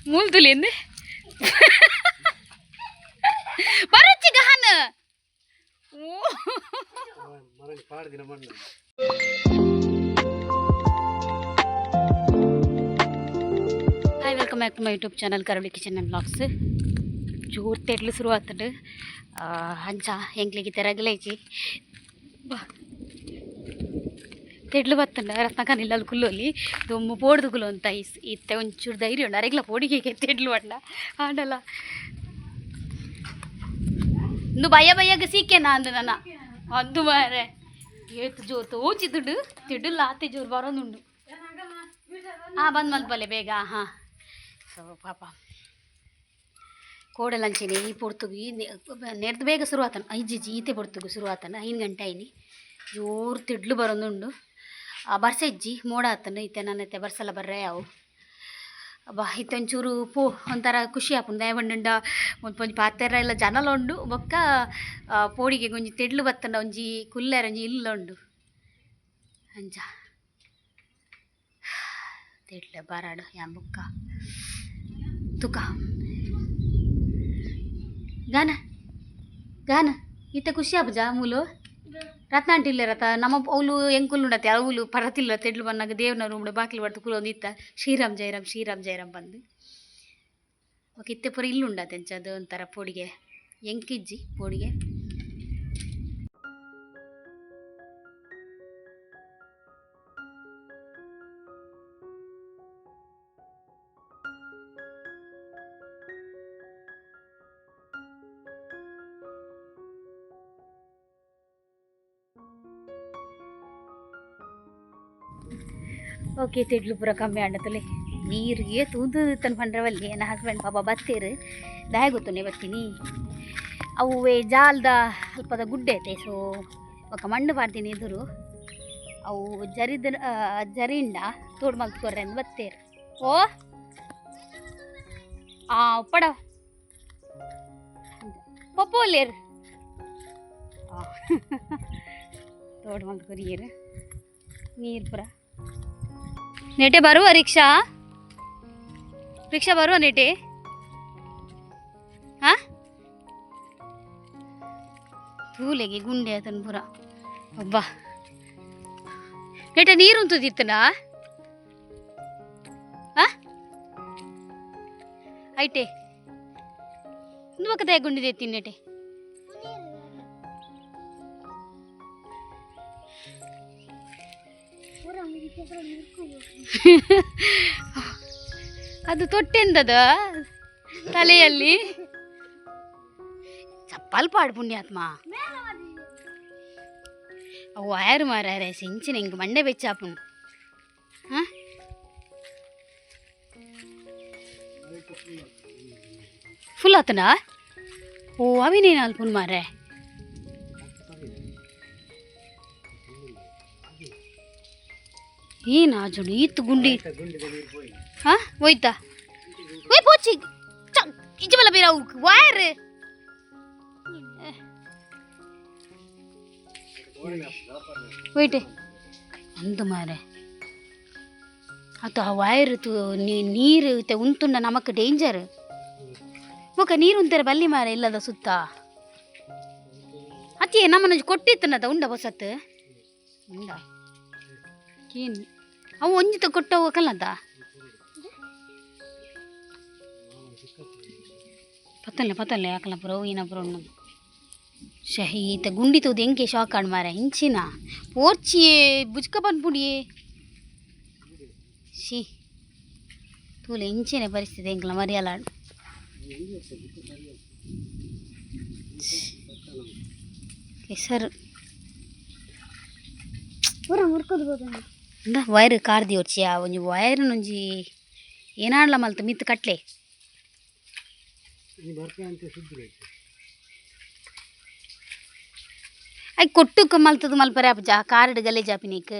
ಮೂಲ್ತುಲಿ ಎಂದೆ ಬರಚ್ಚಿ ಗಹನ hi welcome back to my YouTube channel Karavali kitchen and blogs ಜೋರು ತೆಡ್ಲು ಶುರು ಆಗ್ತದೆ ಅಂಚ ಎಂಕ್ಲಿಗೆ ತೆರಗಲೇಚಿ ತೆಡ್ಲು ಬತ್ತಂಡ ರತ್ನಕ ನಿಲ್ಲಲು ಕುಲ್ಲೋಲಿ ದೊಮ್ಮ ಪೋಡ್ದು ಕುಲು ಅಂತ ಇತ್ತೆ ಒಂಚೂರು ಧೈರ್ಯ ಉಂಡು ಅರೆಗ್ಲ ಪೋಡಿಗೆ ತೆಡ್ಲು ಅಂಡ ಆಡಲ್ಲ ಇಂದು ಭಯಗೆ ಸಿಕ್ಕೇನಾ ಅಂದ ನನ್ನ ಅದು ಮಾರೆ ಏತು ಜೋರು ತೋಚಿದುಡು ತಿಡ್ಡುಲ್ಲ ಆತೆ ಜೋರು ಬರೋದುಂಡು ಬಂದು ಮಲ್ಪಲೆ ಬೇಗ ಹಾಂ ಸೊ ಪಾಪ ಕೋಡಲಂಚೆನೆ ಈ ಪೊಡ್ತುಗು ನೆರ್ದು ಬೇಗ ಶುರು ಆತನ ಐಜಿಜಿ ಈತೆ ಪೊಡ್ತುಗು ಶುರು ಆತನ 5 ಗಂಟೆ ಐನಿ ಜೋರು ತಿಡ್ಲು ಬರೋದುಂಡು ಬರ್ಸ ಇಜ್ಜಿ ಮೋಡ ಆತನ ಇತ್ತೆ ನನ್ನತ್ತೆ ಬರ್ಸಲ್ಲ ಬರ್ರೆ ಅವು ಇತ್ತೆ ಒಂಚೂರು ಒಂಥರ ಖುಷಿ ಆಪುಂಡು ದಯವಂಡ ಒಂಜಿ ಪಾತೆರ ಎಲ್ಲ ಜನಲ ಉಂಡು ಬೊಕ್ಕ ಪೋಡಿಗೆ ಒಂಜಿ ತೆಡ್ಲು ಬತ್ತಂಡ ಒಂಜಿ ಕುಲ್ಲೆರ ಒಂಜಿ ಇಲ್ಲ ಉಂಡು ಅಂಚ ತೆಡ್ಲೆ ಬರಾಡು ಯಾಂಬುಕ್ಕ ತುಕ ಗಾನ ಗಾನ ಇತ್ತೆ ಖುಷಿ ಆಪುಜ ಮೂಲು ರತ್ನ ಅಂಟಿಲ್ಲ ರಥ ನಮ್ಮ ಅವಳು ಎಂಕುಲ್ ಉಂಡತ್ತೆ ಅವಳು ಪರತಿಲ್ಲ ತೆಡ್ಲು ಬಂದಾಗ ದೇವ್ರನ ರೂಮ್ಡು ಬಾಕಿಲು ಬಡ್ದು ಕುಲೊಂದು ಇತ್ತ ಶ್ರೀರಾಮ್ ಜೈರಾಮ್ ಬಂದು ಓಕೆ ಇತ್ತೆ ಪುರ ಇಲ್ಲಿ ಉಂಡತ್ತೆ ಅದು ಒಂಥರ ಪೋಡಿಗೆ ಎಂಕಿಜ್ಜಿ ಪೋಡಿಗೆ ಓಕೆ ತಿಡ್ಲು ಪೂರ ಕಮ್ಮಿ ಆಂಡತಲೆ ನೀರಿಗೆ ತೂದು ತನ್ನ ಪಂಡ್ರವಲ್ಲಿ ನನ್ನ ಹಸ್ಬೆಂಡ್ ಪಾಪ ಬತ್ತೇರು ದಾಯ ಗೊತ್ತುನೆ ಬರ್ತೀನಿ ಅವು ಜಾಲ್ದ ಅಲ್ಪದ ಗುಡ್ಡೆ ಐತೆ ಸೊ ಒಕ್ಕ ಮಣ್ಣು ಪಾಡ್ತೀನಿ ಎದುರು ಅವು ಜರಿಂದ ತೋಡು ಮಲ್ತ್ಕೊರ್ರೆ ಅಂದು ಬತ್ತೇರು ಓ ಪಡ ಪಪ್ಪೋಲೇರು ತೋಡು ಮಲ್ತ್ಕೊರಿಯರು ನೀರು ಪುರ नेटे बरुआ रिक्शा बरुआ नेटे हाँ तूलेगे गुंडे तन पूरा अब्बा नेटे नीर उंतुदित्तना हाँ आइटे नुवकते गुंडे देती नेटे ಅದು ತೊಟ್ಟೆಂದದ ತಲೆಯಲ್ಲಿ ಚಪ್ಪಲ್ ಪಾಡು ಪುಣ್ಯಾತ್ಮ ಅವು ಆಯರು ಮಾರಾರೆ ಸಿಂಚಿನ ಹಿಂಗೆ ಮಂಡೆ ಬೆಚ್ಚಾಪುನು ಹಾಂ ಫುಲ್ ಆತನಾ ಓ ಅವಿನೇನು ಅಲ್ಪುನ್ ಮಾರೆ ಏನು ಆಜುಡು ಈತ್ ಗುಂಡಿ ಹಾಂ ಹೋಯ್ತಾ ಓಯ್ ಪೋಚಿ ಇಜ್ಜಿ ಬಲ್ಲ ಬೇರೆ ವೈರ್ ಹೋಯ್ಟೆ ಅಂದ ಮಾರೆ ಅದು ಆ ವೈರ್ ನೀರು ಉಂಟುಂಡ ನಮಕ್ ಡೇಂಜರ್ ಮುಖ ನೀರು ಉಂತಾರೆ ಬಲ್ಲಿ ಮಾರೆ ಇಲ್ಲದ ಸುತ್ತ ಅತಿ ನಮ್ಮನ್ನ ಕೊಟ್ಟಿತ್ತನದ ಉಂಡ ಹೊಸತ್ತು ಉಂಡ ಏನು ಅವು ಒಂಜಿತ ಕೊಟ್ಟು ಹೋಗಕ್ಕಲ್ಲದ ಪತ್ತಲ್ಲೆ ಯಾಕಲ್ಲ ಪುರ ಏನ ಪುರ ಶಹೀತ ಗುಂಡಿ ತೋದು ಹೆಂಗೆ ಶಾಕ್ ಆಡ್ ಮಾರ ಹಿಂಚಿನ ಓರ್ಚಿಯೇ ಬುಜ್ಕ ಬಂದ್ಬಿಡಿಯೇ ಶಿ ತೂಲೆ ಹಿಂಚಿನ ಪರಿಸ್ಥಿತಿ ಹೆಂಗಲ್ಲ ಮರಿಯಲಾಡು ಹೆಸರು ಪೂರ ಮುರ್ಕೋದು ವೈರ್ ಕಾರ್ದಿ ಹೊರ್ಚಿಯ ಒಂಜಿ ವೈರ್ ಒಂಜಿ ಏನಾಡ್ಲ ಮಲ್ತ ಮಿತ್ ಕಟ್ಲೆ ಐ ಕೊಟ್ಟು ಮಲ್ತದ ಮಲ್ಪರೆ ಅಪ್ಪ ಜಾ ಕಾರ್ಡ್ ಗಲೇಜ್ ಆಪಿನಿಕ್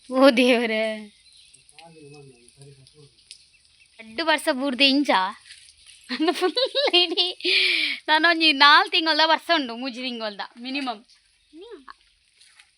ಓ ದೇವರೇ ಅಡ್ಡು ವರ್ಷ ಬೂರ್ದೆ ಇಂಚ ನನ್ನ ಫುಲ್ ಇಡೀ ನಾನೊಂದು 4 ತಿಂಗಳದ ವರ್ಷ ಉಂಡು ಮೂಜಿ ತಿಂಗಳದ ಮಿನಿಮಮ್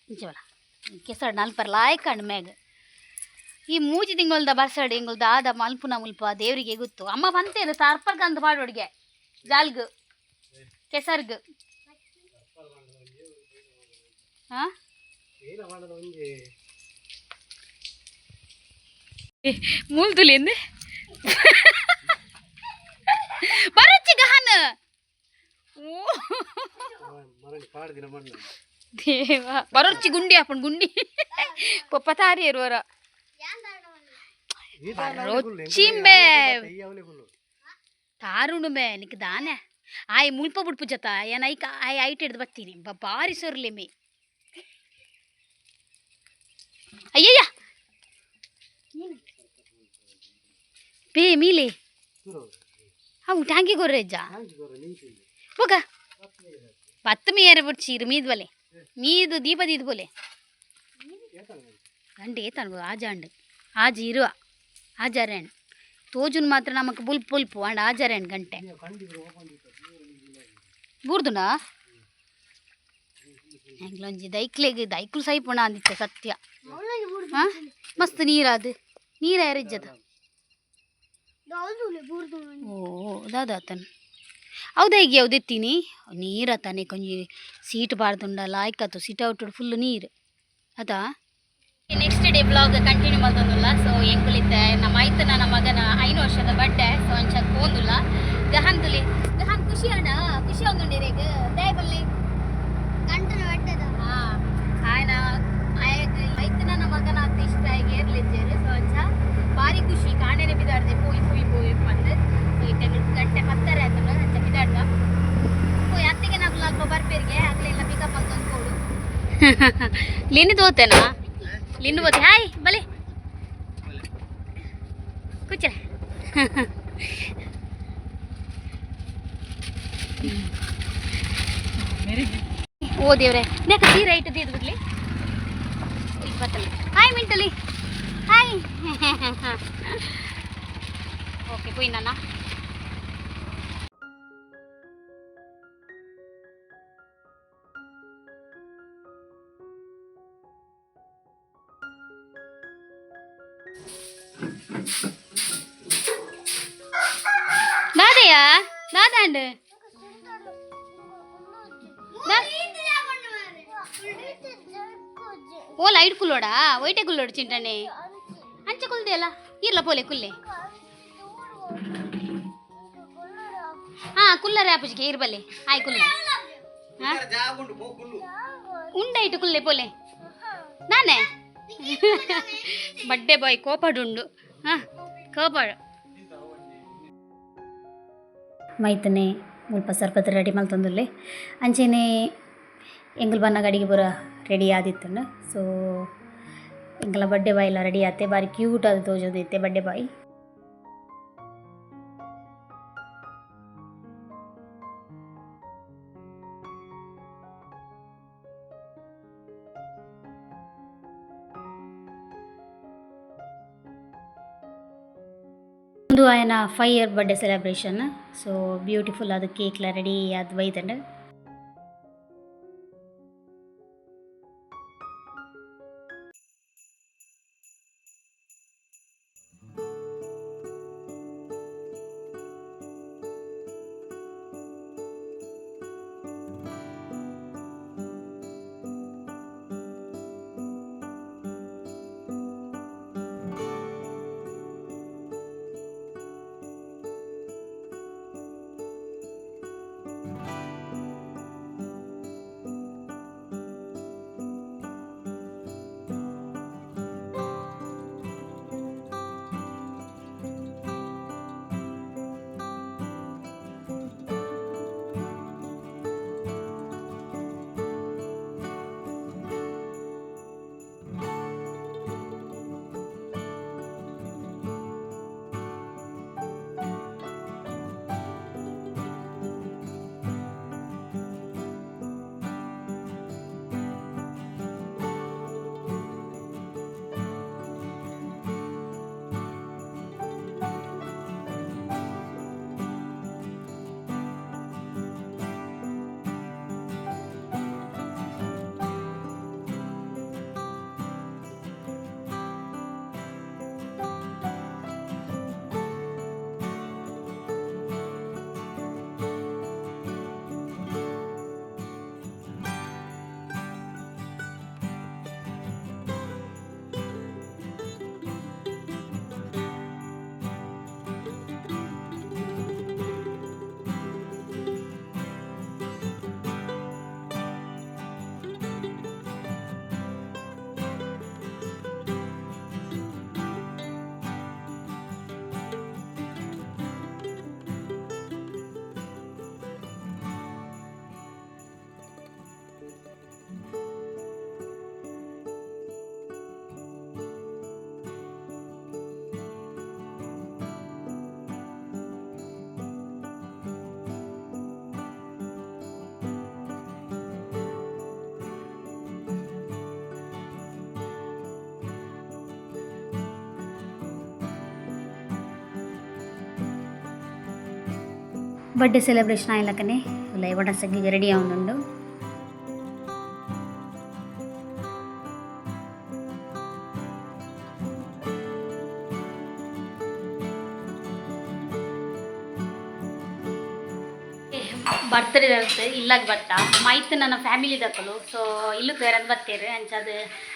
ನಿಜವಲ್ಲ ಕೆಸರು ನಲ್ಪರ್ ಲಾಯ್ಕಂಡು ಮ್ಯಾಗ ಈ ಮೂಜಿ ತಿಂಗಳದ ಬರ್ಸಡ್ ಹಿಂಗಲ್ದ ಆದ ಮಲ್ಪುನ ಮುಲ್ಪ ದೇವರಿಗೆ ಗೊತ್ತು ಅಮ್ಮ ಬಂತೇನು ಸರ್ಪರ್ಗಂತ ಪಾಡೋಡಿಗೆ ಜಾಲ್ಗು ಕೆಸರ್ಗು ಹಾಂ ಮೂಲ್ದುಲೇಂದು ಬರಚ್ಚಿ ಗಹನ ದೇವ ಬರೊಚ್ಚಿ ಗುಂಡಿ ಹಾಪಣ್ ಗುಂಡಿ ಪಪ್ಪ ತಾರಿ ಇರುವರ ಬರೊಚ್ಚಿಂಬೆ ತಾರುಣು ಬೇ ನಿಕ್ ದಾನೆ ಆಯ್ ಮುಲ್ಪ ಬುಡ್ಪು ಜತ ಏನ್ ಐಕ ಆಯ್ ಐಟ್ ಹಿಡ್ದು ಬರ್ತೀನಿ ಬಾರಿ ಸೊರ್ಲಿ ಮೇ ಅಯ್ಯಯ್ಯ ಪೇ ಮೀಲೆ ಅವು ಟ್ಯಾಂಕಿ ಗೊರ್ರೆಜ್ಜ ಹೋಗ 10 ಮೇಯರ್ ಬಿಡ್ಚೀರು ಮೀದ್ ಬಲೆ ಮೀದು ದೀಪದೀದ್ ಬೋಲೆ ಗಂಟೆ ಏತನ್ಗೋ ಆಜಾಂಡ್ ಆಜ ಇರುವ ಆಜಾರೇಣ್ ತೋಜುನ್ ಮಾತ್ರ ನಮಕ್ ಬುಲ್ಪ್ ಬುಲ್ಪು ಅಂಡ್ ಆಜಾರೇಣ್ ಗಂಟೆ ಬೂರ್ದುನಾ ಹೆಂಗ್ಲೊಂಜಿ ದೈಕ್ಲು ಸೈಪುಣ ಅಂದಿತ್ತೆ ಸತ್ಯ ಹಾಂ ಮಸ್ತ್ ನೀರಾದು ನೀರ ಯಾರಿಜ್ಜದ ಓ ದಾದಾತನ್ ಹೌದಾ ಈಗ ಯಾವ್ದೆತ್ತೀನಿ ನೀರತ್ತಾನೆ ಕೊಂಚ ಸೀಟ್ ಬಾರ್ದುಂಡ ಲಾಯ್ಕತ್ತು ಸಿಟ್ ಔಟ್ ಫುಲ್ ನೀರು ಅದಾ ನೆಕ್ಸ್ಟ್ ಡೇ ಬ್ಲಾಗ್ ಕಂಟಿನ್ಯೂ ಮಾಡ್ತಂದಿಲ್ಲ ಸೊ ಎಂಕುಲಿತ್ತೆ ನಮ್ಮ ಆಯ್ತು ನನ್ನ ಮಗನ 5 ವರ್ಷದ ಬರ್ಡೇ ಸೊ ಅಂಚ ಹೋಂದಿಲ್ಲ ಗಹನ್ ಖುಷಿ ಅಣ್ಣ ಖುಷಿ ಒಂದುಂಡಿರೇಗ ದಯಬಲ್ಲಿ ಗಂಟನ ಬೆಟ್ಟದ ಹಾಂ ಆಯ್ನ ಆಯ್ತು ನನ್ನ ಮಗನ ಅತ್ತ ಇಷ್ಟ ಆಗಿ ಇರ್ಲಿದ್ದೇರು ಸೊ ಅಂಚ ಭಾರಿ ಖುಷಿ ಕಾಣೆನೆ ಬಿದ್ದಾಡ್ದೆ ಪೋಯಿ ಬಂದು ಸೊ ಇತ್ತೆ ಗಂಟೆ 10 ಆಯ್ತಲ್ಲ ಅಂಚ ಬಿದ್ದಾಡ್ದ ಪೋಯಿ ಅತ್ತಿಗೆ ನಾವು ಅಲ್ಪ ಬರ್ಪೇರಿಗೆ ಆಗಲೆಲ್ಲ ಪಿಕಪ್ ಅಂತ ಅಂದ್ಕೊಡು ಲಿನಿದು ಹೋತೇನಾ ಲಿನ್ನು ಬೋತೆ ಹಾಯ್ ಬಲೆ ಕುಚ್ಚ ಓ ದೇವ್ರೆ ಯಾಕೆ ತೀರ ಐಟು ತೀದ್ ಬಿಡ್ಲಿ 20 ಹಾಯ್ ಮಿಂಟಲಿ ಹಾಯ್ ಓಕೆ ಪೋಯ್ ನನ್ನ ದಾದಯ್ಯ ದಾದಾಂಡ್ ಓಲ ಐಡ್ ಕುಲ್ಲೋಡ ಒಯ್ಟೆ ಕುಲ್ಲೋಡು ಚಿಂಟಣ್ಣೆ ಅಂಚ ಕುಲ್ದೆ ಅಲ್ಲ ಇರ್ಲ ಪೋಲೆ ಕುಲ್ಲೆ ಹಾ ಕುಲ್ಲರೆ ಆಪುಜಿಗೆ ಇರ್ಬಲ್ಲೆ ಆಯ್ ಕುಲ್ಲ ಉಂಡೈಟು ಕುಲ್ಲೆ ಪೋಲೆ ನಾನೇ ಬಡ್ಡೆ ಬಾಯ್ ಕೋಪಡುಂಡು ಹಾಂ ಕೋಪಡು ಮೈತನೆ ಮುಲ್ಪ ಸರ್ಪತ್ ರೆಡಿ ಮಲ್ತೊಂದುಲ್ಲೆ ಅಂಚೆನೆ ಎಂಗಲ್ ಬನ್ನ ಗಡಿಗೆ ಪೂರ ರೆಡಿ ಆದಿತ್ತಂಡ ಸೊ ಎಂಗಲ ಬಡ್ಡೆ ಬಾಯ್ ಎಲ್ಲ ರೆಡಿ ಆತೆ ಬಾರಿ ಕ್ಯೂಟ್ ಆದ ತೋಜೋದೈತೆ ಬಡ್ಡೆ ಬಾಯ್ ಒಂದು ఆయన 5 year birthday celebration so beautiful ಅದು ಕೇಕ್ಲ ರೆಡಿ ಅದು ಬೈತಂಡ ಬರ್ಡೇ ಸೆಲೆಬ್ರೇಷನ್ ಆಯ್ಲಕ್ಕನೆ ಇಲ್ಲ ಇವಡ ಸಗ್ಗಿಗೆ ರೆಡಿ ಆವೊಂದುಂಡು. ಬರ್ತಡೇ ಇರುತ್ತೆ ಇಲ್ಲಾಗ ಬತ್ತ ಮೈತ್ ನನ್ನ ಫ್ಯಾಮಿಲಿ ದಕ್ಕಲು ಸೊ ಇಲ್ಲೂ ಬೇರೆ ಬತ್ತೇರು ಅಂಚದು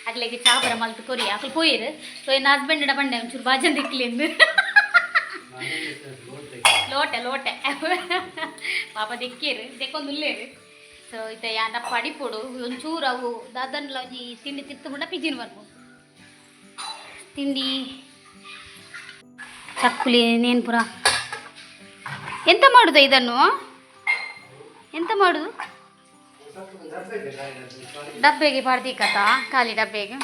ಅಗ್ಲಿಗೆ ಚಾಪರ ಮಲ್ತು ಕೊರಿ ಅಕಲ್ ಪೋಯಿರು ಸೊ ನನ್ನ ಹಸ್ಬೆಂಡ್ ಬಂಡೆ ಒಂಚೂರು ಬಾಜನ್ ದಿಕ್ಲಿಂದು ಲೋಟೆ ಲೋಟೆ ಪಾಪ ದಿಕ್ಕೇರು ದೆಕ್ಕೊಂದು ಉಲ್ಲೇರು ಸೊ ಇತ್ತೆ ಯಾನ ಪಡಿಪೋಡು ಒಂಚೂರು ಅವು ದಾದನ್ಲ ಒಂಜಿ ತಿಂಡಿ ತಿತ್ತು ಮುಂಡ ಪಿಜಿನ್ ಬರ್ಬೋದು ತಿಂಡಿ ಚಕ್ಕುಲಿ ನೇನು ಪುರ ಎಂತ ಮಾಡುದ ಇದನ್ನು ಎಂತ ಮಾಡುದು ಡಬ್ಬೆಗೆ ಪಾಡ್ದಿಕ್ಕತ್ತ ಖಾಲಿ ಡಬ್ಬೆಗೆ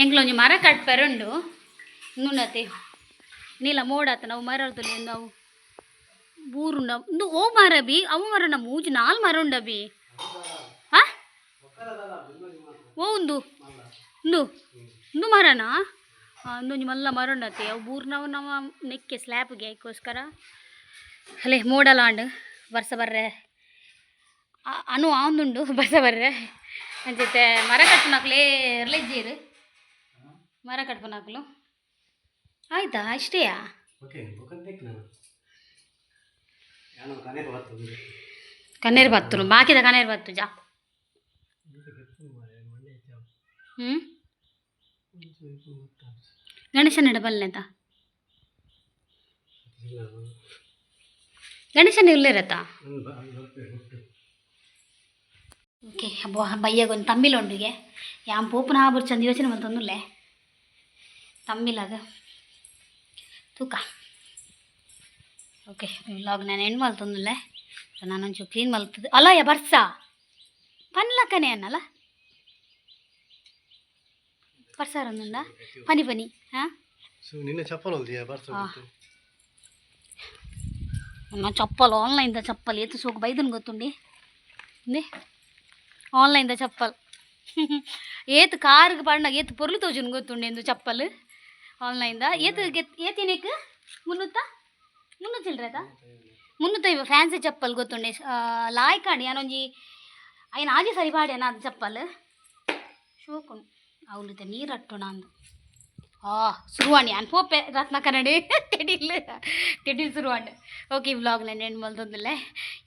ಎಂಕ್ಲೊಂಜಿ ಮರ ಕಟ್ಪೆರುಂಡು ನುಣ್ಣತೆ ನೀಲ ಮೋಡಾತ ನಾವು ಮರದಲ್ಲಿ ನಾವು ಬೂರುಂಡ ಒಂದು ಓ ಮರ ಬಿ ಅವು ಮರನ ಮೂಜಿ ನಾಲ್ ಮರ ಉಂಡ ಬಿ ಹಾ ಓ ಒಂದು ಒಂದು ಮರನಾ ಒಂದೊಂದು ಮಲ್ಲ ಮರ ಉಂಡತೆ ಅವು ಬೂರ್ನವು ನಾವು ನೆಕ್ಕೆ ಸ್ಲ್ಯಾಬ್ಗೆ ಅದಕ್ಕೋಸ್ಕರ ಅಲ್ಲೇ ಮೋಡಲಾಂಡು ಬರ್ಸ ಬರ್ರೆ ಅನು ಆಂದುಂಡು ಬರ್ಸ ಬರ್ರೆ ಅಂಚೈತೆ ಮರ ಕಟ್ಪುನಾಕ್ಲೇ ಇರ್ಲೆಜ್ಜೀರು ಮರ ಕಟ್ಪುನಾಕ್ಲು ಆಯ್ತಾ ಇಷ್ಟೇಯಾ ಕಣ್ಣೀರು ಬತ್ತರು ಬಾಕಿದ ಕಣ್ಣೀರು ಬತ್ತು ಜಾ ಗಣೇಶನ ಇಡಬಲ್ಲೆಂತ ಗಣೇಶನ ಇಲ್ಲರತ್ತ ಓಕೆ ಅಬ್ಬ ಬಯ್ಯಾಗೊಂದು ತಮ್ಮಿಲೊಂಡಿಗೆ ಯಾನ್ ಪೋಪನ ಹಾಬುರ್ ಚಂದ ಯೋಚನೆ ಬಂತಂದುಲ್ಲೆ ತಮ್ಮಿಲಾಗ ತೂಕ ಓಕೆ ಇವಾಗ ನಾನು ಹೆಣ್ಣು ಮಲ್ತಂದುಲ್ಲೆ ನಾನೊಂಚೂರು ಕ್ಲೀನ್ ಮಲ್ತದ್ದು ಅಲ್ಲ ಯಾ ಬರ್ಸ ಪನ್ಲಕ್ಕನೆ ಅನ್ನಲ್ಲ ಬರ್ಸಾರೊಂದುಂಡ ಪನಿ ಪನಿ ಹಾಂ ನಿನ್ನೆ ಚಪ್ಪಲ್ ಹೊಲ್ದಿಯಾ ಬರ್ಸ ನನ್ನ ಚಪ್ಪಲ್ ಆನ್ಲೈನ್ದ ಚಪ್ಪಲ್ ಏತು ಸೋಕು ಬೈದನ್ ಗೊತ್ತುಂಡಿ ಇಂದೇ ಆನ್ಲೈನ್ದ ಚಪ್ಪಲ್ ಏತು ಕಾರ್ಗೆ ಪಂಡಾಗ ಏತು ಪೊರ್ಲು ತೋಜನ್ ಗೊತ್ತುಂಡೆ ಎಂದು ಚಪ್ಪಲ್ ಆನ್ಲೈನ್ದ ಏತು ಏತಿನೇಕ್ ಮುನ್ನೂರು ಚಿಲ್ಡ್ರದಾ 350 ಫ್ಯಾನ್ಸಿ ಚಪ್ಪಲ್ ಗೊತ್ತುಂಡೆ ಲಾಯ್ಕಾಂಡಿ ನಾನೊಂಜಿ ಅಯ್ಯನ ಆಜಿ ಸರಿ ಪಾಡಿ ಅದು ಚಪ್ಪಲ್ ಶೋಕುಂಡು ಅವಳಿದೆ ನೀರು ಅಟ್ಟೋಣ ಅಂದು ಸುರುವಾಣಿ ಅನ್ ಪೋಪೆ ರತ್ನ ಕನ್ನಡಿ ತೆಡಿಲ್ ಸುರುವಾಂಡ್ ಓಕೆ ವ್ಲಾಗ್ ನಾನು ಎಂಡ್ ಮಲ್ತೊಂದಿಲ್ಲ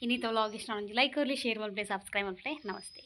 ಇನ್ನಿತ ವ್ಲಾಗ್ ಇಷ್ಟ ಲೈಕ್ ಕೊರಲಿ ಶೇರ್ ಮಾಡ್ಬಿಟ್ಟೆ ಸಬ್ಸ್ಕ್ರೈಬ್ ಮಾಡ್ಬಿಟ್ಟೆ ನಮಸ್ತೆ.